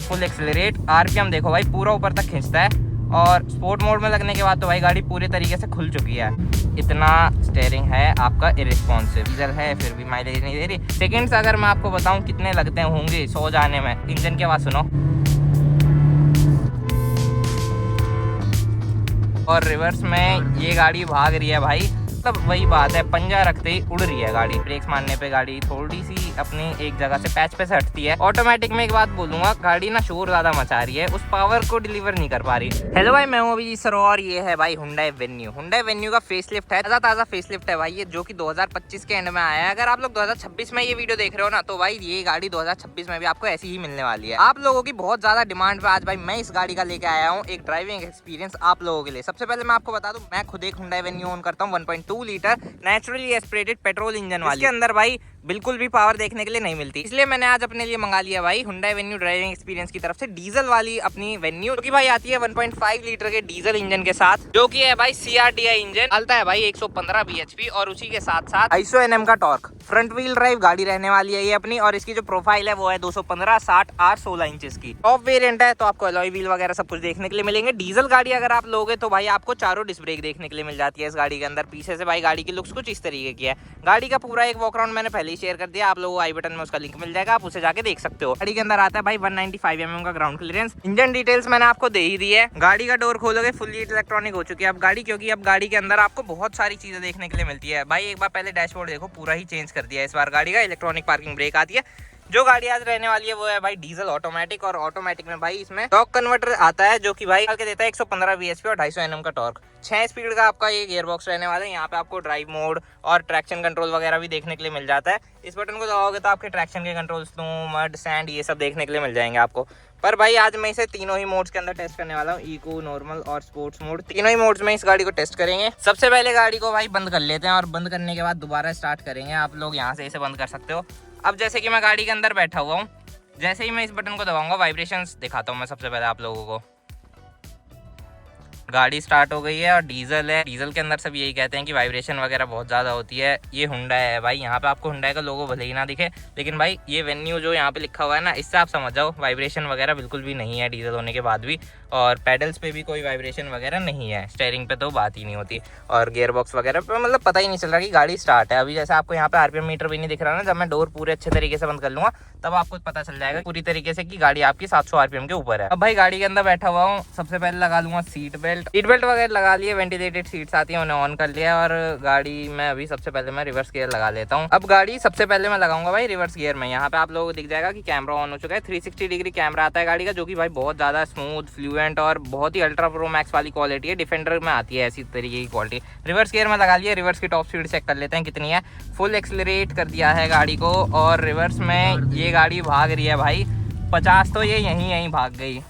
Full accelerate, RPM देखो भाई पूरा ऊपर तक खींचता है और स्पोर्ट मोड में लगने के बाद तो भाई गाड़ी पूरे तरीके से खुल चुकी है। इतना स्टीयरिंग है आपका इरिस्पॉन्सिव, डीजल है फिर भी माइलेज नहीं दे रही। सेकंड्स अगर मैं आपको बताऊं कितने लगते होंगे 100 जाने में, इंजन की आवाज़ सुनो। और रिवर्स में ये गाड़ी भाग रही है भाई, तब वही बात है, पंजा रखते ही उड़ रही है गाड़ी। ब्रेक्स मारने पे गाड़ी थोड़ी सी अपनी एक जगह से पैच पे से हटती है। ऑटोमेटिक में एक बात बोलूंगा, गाड़ी ना शोर ज्यादा मचा रही है, उस पावर को डिलीवर नहीं कर पा रही। हेलो भाई, मैं हूं अभी सर और ये है भाई हुंडई वेन्यू। हुंडई वेन्यू का फेसलिफ्ट है, ताजा फेसलिफ्ट है भाई ये, जो कि 2025 के एंड में आया है। अगर आप लोग 2026 में ये वीडियो देख रहे हो ना, तो भाई ये गाड़ी 2026 में भी आपको ऐसी ही मिलने वाली है। आप लोगों की बहुत ज्यादा डिमांड पे आज भाई मैं इस गाड़ी का लेके आया हूँ एक ड्राइविंग एक्सपीरियंस आप लोगों के लिए। सबसे पहले मैं आपको बता दूं, मैं खुद एक हुंडई वेन्यू ओन करता हूँ 1.2 litre naturally aspirated petrol engine वाली। इसके अंदर भाई बिल्कुल भी पावर देखने के लिए नहीं मिलती, इसलिए मैंने आज अपने लिए मंगा लिया भाई हुंडई वेन्यू ड्राइविंग एक्सपीरियंस की तरफ से डीजल वाली अपनी वेन्यू, जो कि भाई आती है 1.5 लीटर के डीजल इंजन के साथ, जो कि है भाई CRDI इंजन, चलता है भाई 115 bhp और उसी के साथ साथ 250 Nm का टॉर्क। फ्रंट व्हील ड्राइव गाड़ी रहने वाली है ये अपनी, और इसकी जो प्रोफाइल है वो है 215 60 R 16 इंचेस की। टॉप वेरिएंट है तो आपको अलॉय व्हील वगैरह सब कुछ देखने के लिए मिलेंगे। डीजल गाड़ी अगर आप लोगे तो भाई आपको चारों डिस्क ब्रेक देखने के लिए मिल जाती है इस गाड़ी के अंदर। पीछे से भाई गाड़ी की लुक्स कुछ इस तरीके की है। गाड़ी का पूरा एक वॉक अराउंड मैंने पहले ही शेयर कर दिया, आप लोगों को आई बटन में उसका लिंक मिल जाएगा, आप उसे जाके देख सकते हो। गाड़ी के अंदर आता है भाई 195 mm का ग्राउंड क्लियरेंस। इंजन डिटेल्स मैंने आपको दे ही दी है। गाड़ी का डोर खोलोगे फुल्ली इलेक्ट्रॉनिक हो चुकी है अब गाड़ी, क्योंकि अब गाड़ी के अंदर आपको बहुत सारी चीजें देखने के लिए मिलती है भाई। एक बार पहले डैशबोर्ड देखो, पूरा ही चेंज कर दिया है इस बार गाड़ी का। इलेक्ट्रॉनिक पार्किंग ब्रेक आती है। जो गाड़ी आज रहने वाली है वो है भाई डीजल ऑटोमेटिक, और ऑटोमेटिक में भाई इसमें टॉर्क कन्वर्टर आता है, जो कि भाई के देता है 115 bhp और 250 Nm का टॉर्क। 6 स्पीड का आपका ये गियर बॉक्स रहने वाला है। यहाँ पे आपको ड्राइव मोड और ट्रैक्शन कंट्रोल वगैरह भी देखने के लिए मिल जाता है। इस बटन को दबाओगे तो आपके ट्रैक्शन के कंट्रोल, स्नो, मड, सैंड, ये सब देखने के लिए मिल जाएंगे आपको। पर भाई आज मैं इसे तीनों ही मोड्स के अंदर टेस्ट करने वाला हूँ, इको, नॉर्मल और स्पोर्ट्स मोड, तीनों ही मोड्स में इस गाड़ी को टेस्ट करेंगे। सबसे पहले गाड़ी को भाई बंद कर लेते हैं, और बंद करने के बाद दोबारा स्टार्ट करेंगे। आप लोग यहाँ से इसे बंद कर सकते हो। अब जैसे कि मैं गाड़ी के अंदर बैठा हुआ हूँ, जैसे ही मैं इस बटन को दबाऊंगा वाइब्रेशंस दिखाता हूँ मैं सबसे पहले आप लोगों को। गाड़ी स्टार्ट हो गई है और डीजल है। डीजल के अंदर सब यही कहते हैं कि वाइब्रेशन वगैरह बहुत ज़्यादा होती है। ये हुंडई है भाई, यहाँ पे आपको हुंडई का लोगो भले ही ना दिखे, लेकिन भाई ये वेन्यू जो यहाँ पे लिखा हुआ है ना, इससे आप समझ जाओ वाइब्रेशन वगैरह बिल्कुल भी नहीं है डीजल होने के बाद भी। और पैडल्स पे भी कोई वाइब्रेशन वगैरह नहीं है, स्टीयरिंग पे तो बात ही नहीं होती, और गियर बॉक्स वगैरह पे मतलब पता ही नहीं चल रहा कि गाड़ी स्टार्ट है। अभी जैसे आपको यहाँ पे आरपीएम मीटर भी नहीं दिख रहा ना, जब मैं डोर पूरे अच्छे तरीके से बंद कर लूँगा तब आपको पता चल जाएगा पूरी तरीके से कि गाड़ी आपकी 700 आरपीएम के ऊपर है। अब भाई गाड़ी के अंदर बैठा हुआ हूँ, सबसे पहले लगा लूँगा सीट बेल्ट वगैरह लगा लिए। वेंटिलेटेड सीट्स आती हैं, उन्हें ऑन कर लिया। और गाड़ी में अभी सबसे पहले मैं रिवर्स गियर लगा लेता हूँ। अब गाड़ी सबसे पहले मैं लगाऊंगा भाई रिवर्स गियर में। यहाँ पे आप लोगों को दिख जाएगा कि कैमरा ऑन हो चुका है। 360 डिग्री कैमरा आता है गाड़ी का, जो कि भाई बहुत ज़्यादा स्मूथ, फ्लुएंट और बहुत ही अल्ट्रा प्रो मैक्स वाली क्वालिटी है। डिफेंडर में आती है ऐसी तरीके की क्वालिटी। रिवर्स गियर में लगा लिया। रिवर्स की टॉप स्पीड चेक कर लेते हैं कितनी है। फुल एक्सेलरेट कर दिया है गाड़ी को, और रिवर्स में ये गाड़ी भाग रही है भाई 50, तो ये यहीं भाग गई।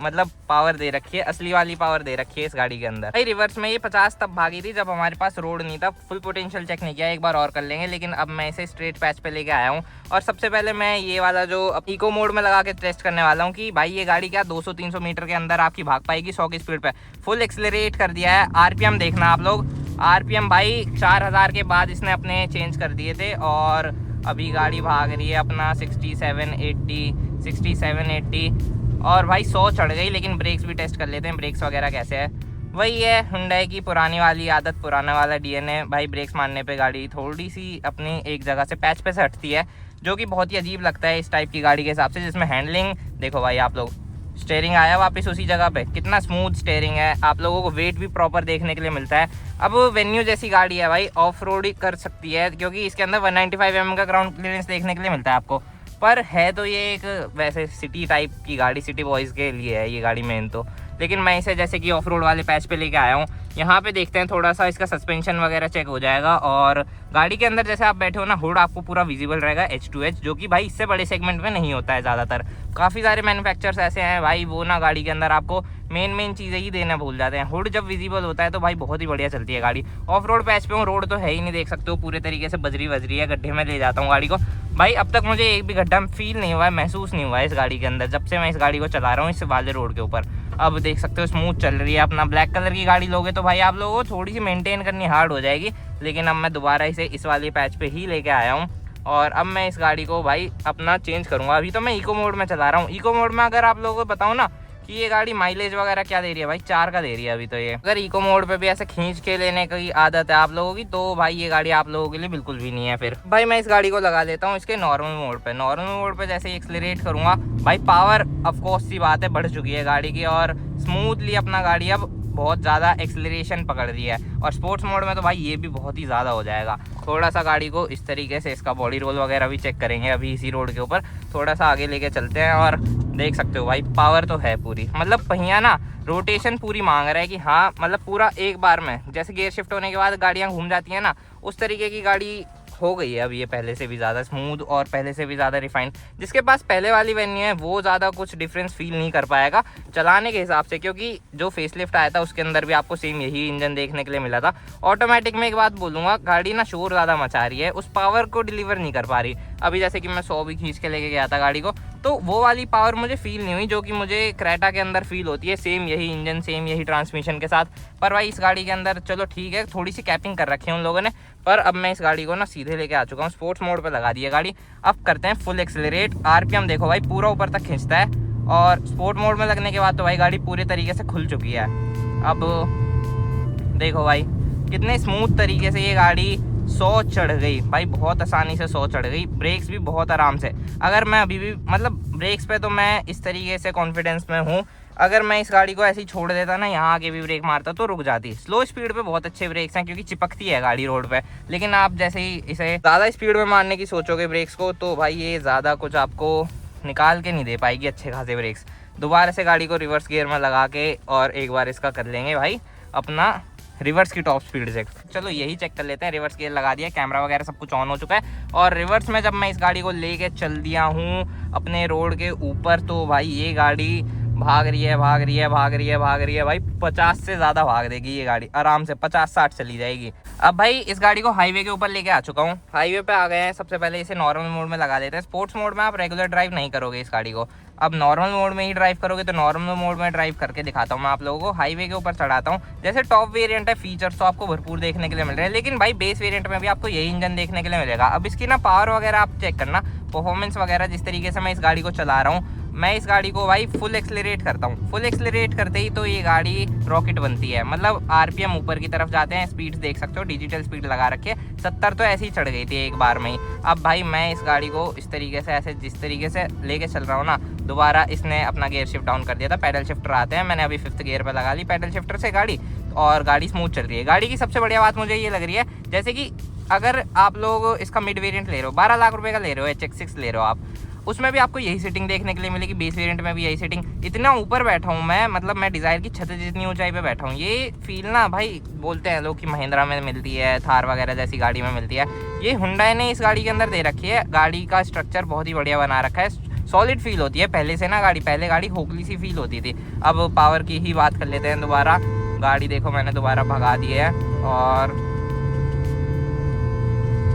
मतलब पावर दे रखी है, असली वाली पावर दे रखी है इस गाड़ी के अंदर भाई। रिवर्स में ये 50 तब भागी थी जब हमारे पास रोड नहीं था। फुल पोटेंशियल चेक नहीं किया, एक बार और कर लेंगे, लेकिन अब मैं इसे स्ट्रेट पैच पे लेके आया हूँ। और सबसे पहले मैं ये वाला जो इको मोड में लगा के टेस्ट करने वाला हूँ कि भाई ये गाड़ी क्या 200-300 मीटर के अंदर आपकी भाग पाएगी 100 की स्पीड पे। फुल एक्सेलरेट कर दिया है। आरपीएम देखना आप लोग, आरपीएम भाई 4000 के बाद इसने अपने चेंज कर दिए थे, और अभी गाड़ी भाग रही है अपना 67-80 और भाई 100 चढ़ गई। लेकिन ब्रेक्स भी टेस्ट कर लेते हैं, ब्रेक्स वगैरह कैसे है। वही है हुंडई की पुरानी वाली आदत, पुराना वाला डीएनए भाई। ब्रेक्स मारने पे गाड़ी थोड़ी सी अपनी एक जगह से पैच पे से हटती है, जो कि बहुत ही अजीब लगता है इस टाइप की गाड़ी के हिसाब से, जिसमें हैंडलिंग देखो भाई आप लोग। स्टीयरिंग आया वापस उसी जगह पे, कितना स्मूथ स्टीयरिंग है। आप लोगों को वेट भी प्रॉपर देखने के लिए मिलता है। अब वेन्यू जैसी गाड़ी है भाई, ऑफ रोड ही कर सकती है, क्योंकि इसके अंदर 195 mm का ग्राउंड क्लियरेंस देखने के लिए मिलता है आपको। पर है तो ये एक वैसे सिटी टाइप की गाड़ी, सिटी बॉयज़ के लिए है ये गाड़ी मेन तो। लेकिन मैं इसे जैसे कि ऑफ रोड वाले पैच पे लेके आया हूँ। यहाँ पे देखते हैं थोड़ा सा इसका सस्पेंशन वगैरह चेक हो जाएगा। और गाड़ी के अंदर जैसे आप बैठे हो ना, हुड आपको पूरा विजिबल रहेगा H2H, जो कि भाई इससे बड़े सेगमेंट में नहीं होता है ज़्यादातर। काफ़ी सारे मैन्युफैक्चर्स ऐसे हैं भाई, वो ना गाड़ी के अंदर आपको मेन चीज़ें ही देना भूल जाते हैं। हुड जब विजिबल होता है तो भाई बहुत ही बढ़िया चलती है गाड़ी। ऑफ रोड पैच पे हूँ, रोड तो है ही नहीं, देख सकते हो पूरे तरीके से बजरी है। गड्ढे में ले जाता हूँ गाड़ी को भाई। अब तक मुझे एक भी गड्ढा फील नहीं हुआ है, महसूस नहीं हुआ है इस गाड़ी के अंदर, जब से मैं इस गाड़ी को चला रहा हूँ इस वाले रोड के ऊपर। अब देख सकते हो स्मूथ चल रही है अपना। ब्लैक कलर की गाड़ी लोगे तो भाई आप लोगों को थोड़ी सी मेंटेन करनी हार्ड हो जाएगी, लेकिन अब मैं दोबारा इसे इस वाले पैच पे ही लेके आया हूँ। और अब मैं इस गाड़ी को भाई अपना चेंज करूँगा। अभी तो मैं इको मोड में चला रहा हूँ। इको मोड में अगर आप लोगों को बताऊँ ना कि ये गाड़ी माइलेज वगैरह क्या दे रही है भाई, 4 का दे रही है अभी तो ये। अगर इको मोड पे भी ऐसे खींच के लेने की आदत है आप लोगों की तो भाई ये गाड़ी आप लोगों के लिए बिल्कुल भी नहीं है। फिर भाई मैं इस गाड़ी को लगा लेता हूँ इसके नॉर्मल मोड पे। नॉर्मल मोड पे जैसे ही एक्सलरेट करूँगा भाई पावर ऑफकोर्स सी बात है बढ़ चुकी है गाड़ी की, और स्मूथली अपना गाड़ी अब बहुत ज़्यादा एक्सलरेशन पकड़ रही है। और स्पोर्ट्स मोड में तो भाई ये भी बहुत ही ज़्यादा हो जाएगा। थोड़ा सा गाड़ी को इस तरीके से इसका बॉडी रोल वगैरह भी चेक करेंगे अभी इसी रोड के ऊपर। थोड़ा सा आगे लेके चलते हैं और देख सकते हो भाई पावर तो है पूरी, मतलब पहिया ना रोटेशन पूरी मांग रहा है कि हाँ मतलब पूरा एक बार में, जैसे गियर शिफ्ट होने के बाद गाड़ियाँ घूम जाती हैं ना उस तरीके की गाड़ी हो गई है अब ये, पहले से भी ज़्यादा स्मूथ और पहले से भी ज़्यादा रिफाइंड। जिसके पास पहले वाली वेन्यू है वो ज़्यादा कुछ डिफरेंस फील नहीं कर पाएगा चलाने के हिसाब से, क्योंकि जो फेसलिफ्ट आया था उसके अंदर भी आपको सेम यही इंजन देखने के लिए मिला था। ऑटोमेटिक में एक बात बोलूँगा, गाड़ी ना शोर ज़्यादा मचा रही है, उस पावर को डिलीवर नहीं कर पा रही। अभी जैसे कि मैं 100 भी खींच के लेके गया था गाड़ी को तो वो वाली पावर मुझे फील नहीं हुई जो कि मुझे क्रेटा के अंदर फील होती है, सेम यही इंजन सेम यही ट्रांसमिशन के साथ। पर भाई इस गाड़ी के अंदर चलो ठीक है थोड़ी सी कैपिंग कर रखी है उन लोगों ने, पर अब मैं इस गाड़ी को ना सीधे लेके आ चुका हूँ, स्पोर्ट्स मोड पे लगा दी है गाड़ी। अब करते हैं फुल एक्सेलरेट। आरपीएम देखो भाई पूरा ऊपर तक खींचता है, और स्पोर्ट मोड में लगने के बाद तो भाई गाड़ी पूरे तरीके से खुल चुकी है। अब देखो भाई कितने स्मूथ तरीके से ये गाड़ी 100 चढ़ गई भाई, बहुत आसानी से 100 चढ़ गई। ब्रेक्स भी बहुत आराम से, अगर मैं अभी भी मतलब ब्रेक्स पे तो मैं इस तरीके से कॉन्फिडेंस में हूँ, अगर मैं इस गाड़ी को ऐसे ही छोड़ देता ना यहाँ आके भी ब्रेक मारता तो रुक जाती। स्लो स्पीड पे बहुत अच्छे ब्रेक्स हैं क्योंकि चिपकती है गाड़ी रोड पे, लेकिन आप जैसे ही इसे ज़्यादा स्पीड में मारने की सोचोगे ब्रेक्स को तो भाई ये ज़्यादा कुछ आपको निकाल के नहीं दे पाएगी अच्छे खासे ब्रेक्स। दोबारा से गाड़ी को रिवर्स गियर में लगा के और एक बार इसका कर लेंगे भाई अपना रिवर्स की टॉप स्पीड चेक। चलो यही चेक कर लेते हैं। रिवर्स गियर लगा दिया, कैमरा वगैरह सब कुछ ऑन हो चुका है, और रिवर्स में जब मैं इस गाड़ी को लेके चल दिया हूँ अपने रोड के ऊपर तो भाई ये गाड़ी भाग रही है भाग रही है भाग रही है भाग रही है भाई 50 से ज़्यादा भाग देगी ये गाड़ी आराम से, 50-60 चली जाएगी। अब भाई इस गाड़ी को हाईवे के ऊपर लेके आ चुका हूँ, हाईवे पे आ गए हैं। सबसे पहले इसे नॉर्मल मोड में लगा देते हैं। स्पोर्ट्स मोड में आप रेगुलर ड्राइव नहीं करोगे इस गाड़ी को, अब नॉर्मल मोड में ही ड्राइव करोगे, तो नॉर्मल मोड में ड्राइव करके दिखाता हूँ मैं आप लोगों को। हाईवे के ऊपर चढ़ाता हूँ। जैसे टॉप वेरिएंट है, फीचर्स तो आपको भरपूर देखने के लिए मिल रहे हैं, लेकिन भाई बेस वेरिएंट में भी आपको यही इंजन देखने के लिए मिलेगा। अब इसकी ना पावर वगैरह आप चेक करना, परफॉर्मेंस वगैरह जिस तरीके से मैं इस गाड़ी को चला रहा हूँ, मैं इस गाड़ी को भाई फुल एक्सेलरेट करता हूँ। फुल एक्सेलरेट करते ही तो ये गाड़ी रॉकेट बनती है, मतलब आरपीएम ऊपर की तरफ जाते हैं। स्पीड देख सकते हो, डिजिटल स्पीड लगा रखी है, 70 तो ऐसे ही चढ़ गई थी एक बार में ही। अब भाई मैं इस गाड़ी को इस तरीके से ऐसे जिस तरीके से लेके चल रहा हूँ ना, दोबारा इसने अपना गियर शिफ्ट डाउन कर दिया था। पैडल शिफ्टर आते हैं, मैंने अभी 5th गियर पर लगा ली पैडल शिफ्टर से गाड़ी, और गाड़ी स्मूथ चल रही है। गाड़ी की सबसे बढ़िया बात मुझे ये लग रही है, जैसे कि अगर आप लोग इसका मिड वेरिएंट ले रहे हो, 12 लाख रुपए का ले रहे हो, HX6 ले रहे हो आप, उसमें भी आपको यही सेटिंग देखने के लिए मिलेगी। बेस वेरिएंट में भी यही सेटिंग। इतना ऊपर बैठा हूँ मैं, मतलब मैं डिज़ायर की छत जितनी ऊंचाई पे बैठा हूँ। ये फील ना भाई बोलते हैं लोग कि महिंद्रा में मिलती है, थार वगैरह जैसी गाड़ी में मिलती है, ये हुंडई ने इस गाड़ी के अंदर दे रखी है। गाड़ी का स्ट्रक्चर बहुत ही बढ़िया बना रखा है, सॉलिड फील होती है पहले से ना गाड़ी। पहले गाड़ी खोखली सी फील होती थी। अब पावर की ही बात कर लेते हैं दोबारा। गाड़ी देखो मैंने दोबारा भगा दी है और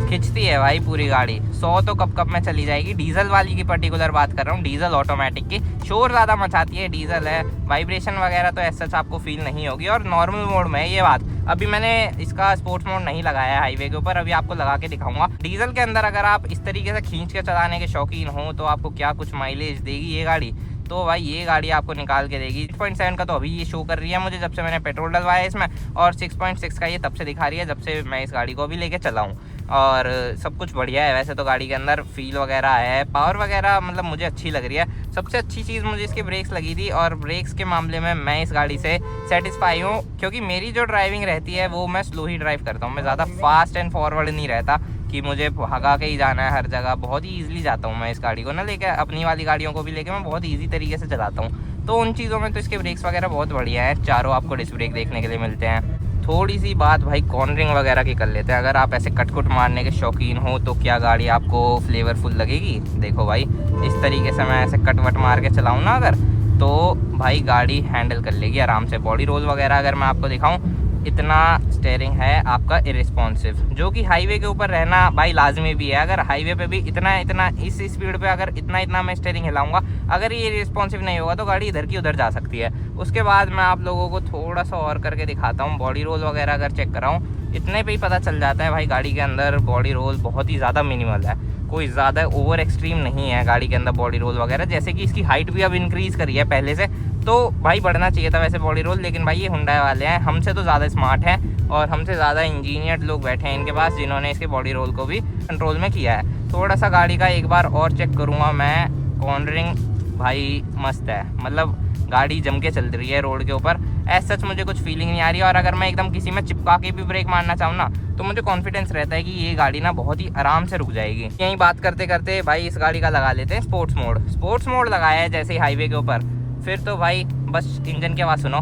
खिंचती है भाई पूरी गाड़ी। 100 तो कब में चली जाएगी। डीजल वाली की पर्टिकुलर बात कर रहा हूँ, डीजल ऑटोमेटिक की। शोर ज़्यादा मचाती है, डीजल है, वाइब्रेशन वगैरह तो ऐसा सच आपको फील नहीं होगी। और नॉर्मल मोड में है ये बात। अभी मैंने इसका स्पोर्ट्स मोड नहीं लगाया है हाईवे के ऊपर, अभी आपको लगा के दिखाऊंगा। डीजल के अंदर अगर आप इस तरीके से खींच के चलाने के शौकीन हो तो आपको क्या कुछ माइलेज देगी ये गाड़ी, तो भाई ये गाड़ी आपको निकाल के देगी। 6.7 का तो अभी ये शो कर रही है मुझे जब से मैंने पेट्रोल डलवाया इसमें, और 6.6 का ये तब से दिखा रही है जब से मैं इस गाड़ी को अभी लेके चला हूँ। और सब कुछ बढ़िया है वैसे तो गाड़ी के अंदर, फील वगैरह है, पावर वगैरह मतलब मुझे अच्छी लग रही है। सबसे अच्छी चीज़ मुझे इसके ब्रेक्स लगी थी, और ब्रेक्स के मामले में मैं इस गाड़ी से सेटिस्फाई हूँ, क्योंकि मेरी जो ड्राइविंग रहती है वो मैं स्लो ही ड्राइव करता हूँ। मैं ज़्यादा फास्ट एंड फॉरवर्ड नहीं रहता कि मुझे भगा के ही जाना है हर जगह। बहुत ही ईजिली जाता हूँ मैं इस गाड़ी को ना लेके, अपनी वाली गाड़ियों को भी लेके मैं बहुत ईजी तरीके से चलाता हूँ। तो उन चीज़ों में तो इसके ब्रेक्स वगैरह बहुत बढ़िया है। चारों आपको डिस्क ब्रेक देखने के लिए मिलते हैं। थोड़ी सी बात भाई कॉर्नरिंग वगैरह की कर लेते हैं। अगर आप ऐसे कट मारने के शौकीन हो तो क्या गाड़ी आपको फ्लेवरफुल लगेगी। देखो भाई इस तरीके से मैं ऐसे कट मार के चलाऊँ ना अगर, तो भाई गाड़ी हैंडल कर लेगी आराम से। बॉडी रोल वगैरह अगर मैं आपको दिखाऊं, इतना स्टेयरिंग है आपका इरिस्पॉन्सिव, जो कि हाईवे के ऊपर रहना भाई लाजमी भी है। अगर हाईवे पे भी इतना इस स्पीड पे अगर इतना मैं स्टेयरिंग हिलाऊंगा, अगर ये रिस्पॉन्सिव नहीं होगा तो गाड़ी इधर की उधर जा सकती है। उसके बाद मैं आप लोगों को थोड़ा सा और करके दिखाता हूँ। बॉडी रोल वगैरह अगर चेक कराऊँ, इतने पे ही पता चल जाता है भाई गाड़ी के अंदर बॉडी रोल बहुत ही ज़्यादा मिनिमल है। कोई ज़्यादा ओवर एक्सट्रीम नहीं है गाड़ी के अंदर बॉडी रोल वगैरह। जैसे कि इसकी हाइट भी अब इंक्रीज़ करी है पहले से, तो भाई बढ़ना चाहिए था वैसे बॉडी रोल, लेकिन भाई ये हुंडई वाले हैं, हमसे तो ज़्यादा स्मार्ट हैं और हमसे ज़्यादा इंजीनियर्ड लोग बैठे हैं इनके पास, जिन्होंने इसके बॉडी रोल को भी कंट्रोल में किया है। थोड़ा सा गाड़ी का एक बार और चेक करूँगा मैं। कॉर्नरिंग भाई मस्त है, मतलब गाड़ी जम के चल रही है रोड के ऊपर। ऐसा सच मुझे कुछ फीलिंग नहीं आ रही है, और अगर मैं एकदम किसी में चिपका के भी ब्रेक मारना चाहूँ ना, तो मुझे कॉन्फिडेंस रहता है कि ये गाड़ी ना बहुत ही आराम से रुक जाएगी। यहीं बात करते करते भाई इस गाड़ी का लगा लेते हैं स्पोर्ट्स मोड। स्पोर्ट्स मोड लगाया है जैसे ही हाईवे के ऊपर, फिर तो भाई बस इंजन की आवाज़ सुनो,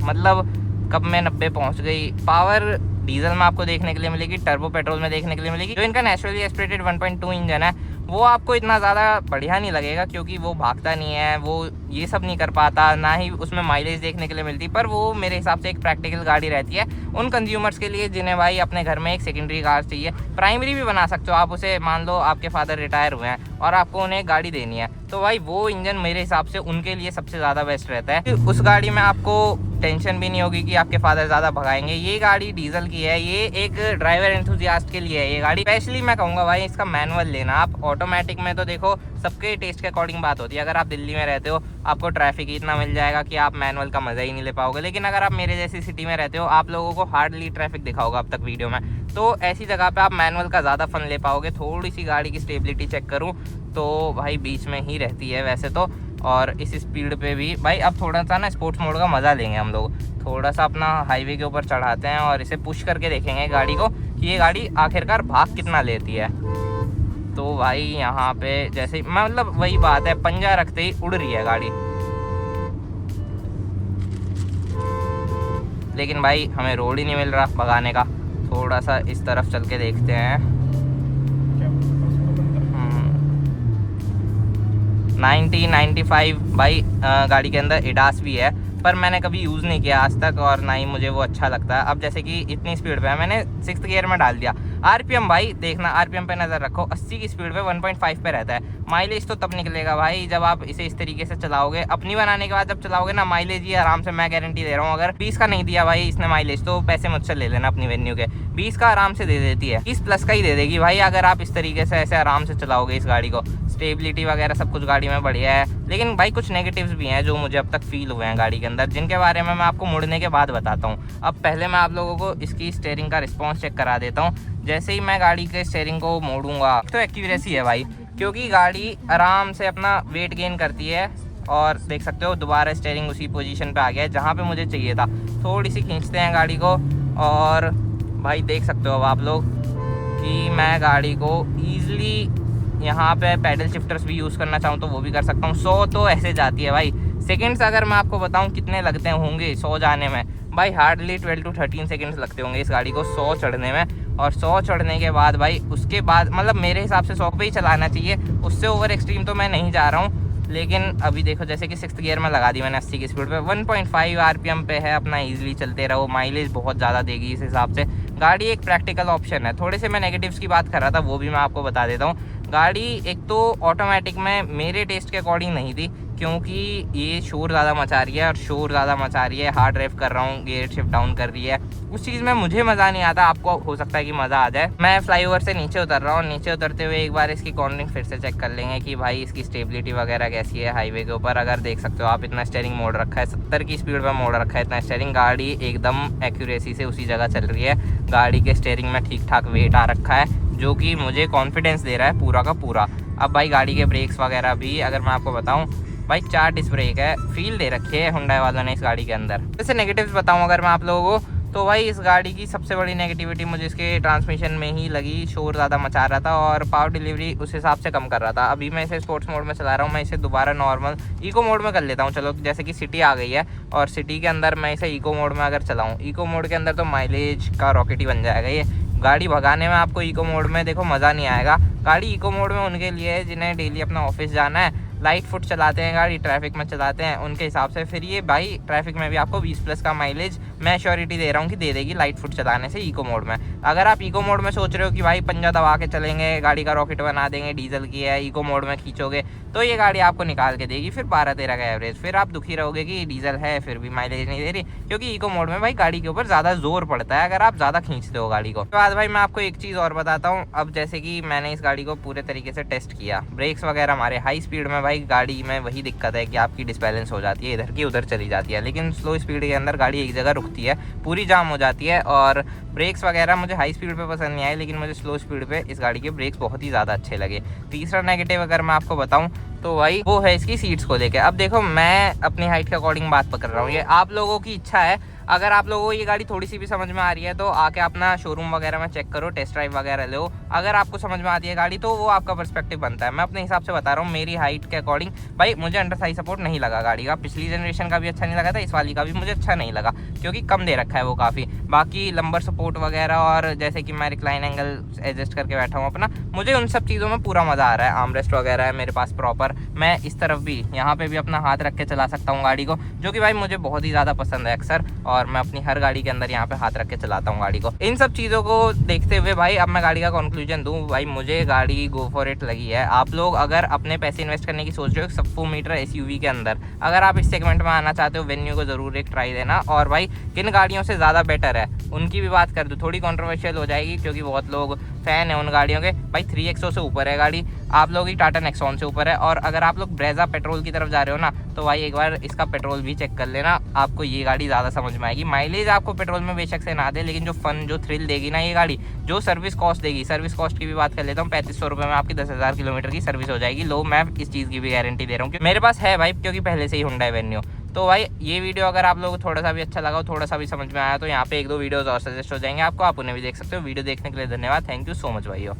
मतलब कब मैं 90 पहुंच गई। पावर डीजल में आपको देखने के लिए मिलेगी, टर्बो पेट्रोल में देखने के लिए मिलेगी। जो इनका नेचुरली एस्पिरेटेड 1.2 इंजन है वो आपको इतना ज़्यादा बढ़िया नहीं लगेगा, क्योंकि वो भागता नहीं है, वो ये सब नहीं कर पाता, ना ही उसमें माइलेज देखने के लिए मिलती। पर वो मेरे हिसाब से एक प्रैक्टिकल गाड़ी रहती है उन कंज्यूमर्स के लिए जिन्हें भाई अपने घर में एक सेकेंडरी कार चाहिए। प्राइमरी भी बना सकते हो आप उसे, मान लो आपके फादर रिटायर हुए हैं और आपको उन्हें एक गाड़ी देनी है, तो भाई वो इंजन मेरे हिसाब से उनके लिए सबसे ज़्यादा बेस्ट रहता है। उस गाड़ी में आपको टेंशन भी नहीं होगी कि आपके फादर ज़्यादा भगाएंगे। ये गाड़ी डीजल की है, ये एक ड्राइवर एंथुजियास्ट के लिए है ये गाड़ी। स्पेशली मैं कहूँगा भाई इसका मैनुअल लेना। आप ऑटोमेटिक में तो देखो सबके टेस्ट के अकॉर्डिंग बात होती है। अगर आप दिल्ली में रहते हो आपको ट्रैफिक ही इतना मिल जाएगा कि आप मैनुअल का मज़ा ही नहीं ले पाओगे, लेकिन अगर आप मेरे जैसी सिटी में रहते हो आप लोगों को हार्डली ट्रैफिक दिखा होगा अब तक वीडियो में, तो ऐसी जगह पे आप मैनुअल का ज़्यादा फन ले पाओगे। थोड़ी सी गाड़ी की स्टेबिलिटी चेक करूँ तो भाई बीच में ही रहती है वैसे तो, और इस स्पीड पे भी भाई अब थोड़ा सा ना स्पोर्ट्स मोड का मज़ा लेंगे हम लोग। थोड़ा सा अपना हाईवे के ऊपर चढ़ाते हैं और इसे पुश करके देखेंगे गाड़ी को कि ये गाड़ी आखिरकार भाग कितना लेती है। तो भाई यहाँ पे जैसे मतलब वही बात है, पंजा रखते ही उड़ रही है गाड़ी। लेकिन भाई हमें रोड ही नहीं मिल रहा भगाने का। थोड़ा सा इस तरफ चल के देखते हैं। 90-95 भाई गाड़ी के अंदर एडास भी है, पर मैंने कभी यूज़ नहीं किया आज तक और ना ही मुझे वो अच्छा लगता है। अब जैसे कि इतनी स्पीड पे है, मैंने 6th गियर में डाल दिया। आरपीएम भाई देखना, आरपीएम पे नज़र रखो, 80 की स्पीड पे 1.5 पे रहता है। माइलेज तो तब निकलेगा भाई जब आप इसे इस तरीके से चलाओगे। अपनी बनाने के बाद जब चलाओगे ना, माइलेज ये आराम से मैं गारंटी दे रहा हूँ। अगर 20 का नहीं दिया भाई इसने माइलेज, तो पैसे मुझसे ले लेना अपनी वेन्यू के। 20 का आराम से दे देती है, 20+ का ही दे देगी भाई अगर आप इस तरीके से ऐसे आराम से चलाओगे इस गाड़ी को। स्टेबिलिटी वगैरह सब कुछ गाड़ी में बढ़िया है, लेकिन भाई कुछ नेगेटिव्स भी हैं जो मुझे अब तक फील हुए हैं गाड़ी के अंदर, जिनके बारे में मैं आपको मुड़ने के बाद बताता हूँ। अब पहले मैं आप लोगों को इसकी स्टीयरिंग का रिस्पॉन्स चेक करा देता हूँ। जैसे ही मैं गाड़ी के स्टीयरिंग को मोड़ूंगा तो एक्यूरेसी है भाई, क्योंकि गाड़ी आराम से अपना वेट गेन करती है। और देख सकते हो दोबारा स्टीयरिंग उसी पोजीशन पे आ गया है जहाँ पे मुझे चाहिए था। थोड़ी सी खींचते हैं गाड़ी को, और भाई देख सकते हो अब आप लोग कि मैं गाड़ी को ईजिली यहाँ पे पैडल शिफ्टर्स भी यूज़ करना चाहूँ तो वो भी कर सकता हूँ। 100 तो ऐसे जाती है भाई। सेकंड्स अगर मैं आपको बताऊँ कितने लगते होंगे 100 जाने में, भाई हार्डली 12 to 13 सेकंड्स लगते होंगे इस गाड़ी को 100 चढ़ने में। और 100 चढ़ने के बाद भाई उसके बाद मतलब मेरे हिसाब से 100 पे ही चलाना चाहिए, उससे ओवर एक्सट्रीम तो मैं नहीं जा रहा हूँ। लेकिन अभी देखो जैसे कि 6th गियर में लगा दी मैंने 80 की स्पीड पे, 1.5 आरपीएम पे है अपना, ईजिली चलते रहो। माइलेज बहुत ज़्यादा देगी इस हिसाब से। गाड़ी एक प्रैक्टिकल ऑप्शन है। थोड़े से मैं नेगेटिव्स की बात कर रहा था, वो भी मैं आपको बता देता हूँ। गाड़ी एक तो ऑटोमेटिक में मेरे टेस्ट के अकॉर्डिंग नहीं थी, क्योंकि ये शोर ज़्यादा मचा रही है, और शोर ज़्यादा मचा रही है। हार्ड ड्राइव कर रहा हूँ, गियर शिफ्ट डाउन कर रही है, उस चीज़ में मुझे मज़ा नहीं आता। आपको हो सकता है कि मज़ा आ जाए। मैं फ्लाईओवर से नीचे उतर रहा हूँ, नीचे उतरते हुए एक बार इसकी कॉर्नरिंग फिर से चेक कर लेंगे कि भाई इसकी स्टेबिलिटी वगैरह कैसी है हाईवे के ऊपर। अगर देख सकते हो आप इतना स्टीयरिंग मोड़ रखा है, 70 की स्पीड पर मोड़ रखा है इतना स्टीयरिंग। गाड़ी एकदम एक्यूरेसी से उसी जगह चल रही है। गाड़ी के स्टीयरिंग में ठीक ठाक वेट आ रखा है, जो कि मुझे कॉन्फिडेंस दे रहा है पूरा का पूरा। अब भाई गाड़ी के ब्रेक्स वगैरह भी अगर मैं आपको बताऊं, भाई 4 डिस्क ब्रेक है, फील दे रखी है हुंडई वालों ने इस गाड़ी के अंदर। जैसे नेगेटिव्स बताऊं अगर मैं आप लोगों को, तो भाई इस गाड़ी की सबसे बड़ी नेगेटिविटी मुझे इसके ट्रांसमिशन में ही लगी। शोर ज़्यादा मचा रहा था और पावर डिलीवरी उस हिसाब से कम कर रहा था। अभी मैं इसे स्पोर्ट्स मोड में चला रहा हूँ, मैं इसे दोबारा नॉर्मल इको मोड में कर लेता हूँ। चलो जैसे कि सिटी आ गई है और सिटी के अंदर मैं इसे इको मोड में अगर चलाऊँ, इको मोड के अंदर तो माइलेज का रॉकेट ही बन जाएगा ये। गाड़ी भगाने में आपको इको मोड में देखो मज़ा नहीं आएगा। गाड़ी इको मोड में उनके लिए है जिन्हें डेली अपना ऑफिस जाना है, लाइट फुट चलाते हैं गाड़ी, ट्रैफिक में चलाते हैं, उनके हिसाब से फिर ये भाई ट्रैफिक में भी आपको 20+ का माइलेज मैं श्योरिटी दे रहा हूँ कि दे देगी लाइट फुट चलाने से इको मोड में। अगर आप इको मोड में सोच रहे हो कि भाई पंजा दबा के चलेंगे, गाड़ी का रॉकेट बना देंगे, डीजल की है, इको मोड में खींचोगे तो ये गाड़ी आपको निकाल के देगी फिर 12-13 का एवरेज। फिर आप दुखी रहोगे कि डीजल है फिर भी माइलेज नहीं दे रही, क्योंकि इको मोड में भाई गाड़ी के ऊपर ज़्यादा जोर पड़ता है अगर आप ज़्यादा खींचते हो गाड़ी को। उसके बाद भाई मैं आपको एक चीज़ और बताता हूँ। अब जैसे कि मैंने इस गाड़ी को पूरे तरीके से टेस्ट किया, ब्रेक्स वगैरह हमारे हाई स्पीड में भाई गाड़ी में वही दिक्कत है कि आपकी डिसबैलेंस हो जाती है, इधर की उधर चली जाती है, लेकिन स्लो स्पीड के अंदर गाड़ी एक जगह रुकती है, पूरी जाम हो जाती है। और ब्रेक्स वगैरह मुझे हाई स्पीड पे पसंद नहीं आए, लेकिन मुझे स्लो स्पीड पे इस गाड़ी के ब्रेक्स बहुत ही ज़्यादा अच्छे लगे। तीसरा नेगेटिव अगर मैं आपको बताऊं तो भाई वो है इसकी सीट्स को लेके। अब देखो मैं अपनी हाइट के अकॉर्डिंग बात पकड़ रहा हूँ, ये आप लोगों की इच्छा है। अगर आप लोगों को ये गाड़ी थोड़ी सी भी समझ में आ रही है तो आके अपना शोरूम वगैरह में चेक करो, टेस्ट ड्राइव वगैरह लो। अगर आपको समझ में आती है गाड़ी तो वो आपका पर्सपेक्टिव बनता है। मैं अपने हिसाब से बता रहा हूँ, मेरी हाइट के अकॉर्डिंग भाई मुझे अंडर थाई सपोर्ट नहीं लगा गाड़ी का। पिछली जनरेशन का भी अच्छा नहीं लगा था, इस वाली का भी मुझे अच्छा नहीं लगा क्योंकि कम दे रखा है वो काफ़ी। बाकी लंबर सपोर्ट वगैरह और जैसे कि मैं रिक्लाइन एंगल एडजस्ट करके बैठा हूँ अपना, मुझे उन सब चीज़ों में पूरा मज़ा आ रहा है। आर्मरेस्ट वगैरह है मेरे पास प्रॉपर, मैं इस तरफ भी यहाँ पे भी अपना हाथ रख के चला सकता हूँ गाड़ी को, जो कि भाई मुझे बहुत ही ज़्यादा पसंद है अक्सर। और मैं अपनी हर गाड़ी के अंदर यहाँ पे हाथ रख के चलाता हूँ गाड़ी को। इन सब चीज़ों को देखते हुए भाई अब मैं गाड़ी का कंक्लूजन दूँ, भाई मुझे गाड़ी गो फॉर इट लगी है। आप लोग अगर अपने पैसे इन्वेस्ट करने की सोच रहे हो सब 4 मीटर SUV के अंदर, अगर आप इस सेगमेंट में आना चाहते हो, वेन्यू को ज़रूर एक ट्राई देना। और भाई किन गाड़ियों से ज़्यादा बेटर है उनकी भी बात कर दूँ, थोड़ी कॉन्ट्रोवर्शियल हो जाएगी क्योंकि बहुत लोग फ़ैन है उन गाड़ियों के। भाई 3XO से ऊपर है गाड़ी, आप लोग की टाटा नेक्सॉन से ऊपर है। और अगर आप लोग ब्रेजा पेट्रोल की तरफ जा रहे हो ना तो भाई एक बार इसका पेट्रोल भी चेक कर लेना, आपको ये गाड़ी ज़्यादा समझ में आएगी। माइलेज आपको पेट्रोल में बेशक से ना दे, लेकिन जो फन जो थ्रिल देगी ना ये गाड़ी, जो सर्विस कॉस्ट देगी, सर्विस कॉस्ट की भी बात कर लेता हूँ, 3500 रुपये में आपकी 10,000 किलोमीटर की सर्विस हो जाएगी। लो मैं इस चीज़ की भी गारंटी दे रहा हूँ कि मेरे पास है भाई, क्योंकि पहले से ही हुंडई वेन्यू। तो भाई ये वीडियो अगर आप लोगों को थोड़ा सा भी अच्छा लगा हो, थोड़ा सा भी समझ में आया तो यहाँ पे 1-2 वीडियोस और सजेस्ट हो जाएंगे आपको, आप उन्हें भी देख सकते हो। वीडियो देखने के लिए धन्यवाद, थैंक यू सो मच भाइयों।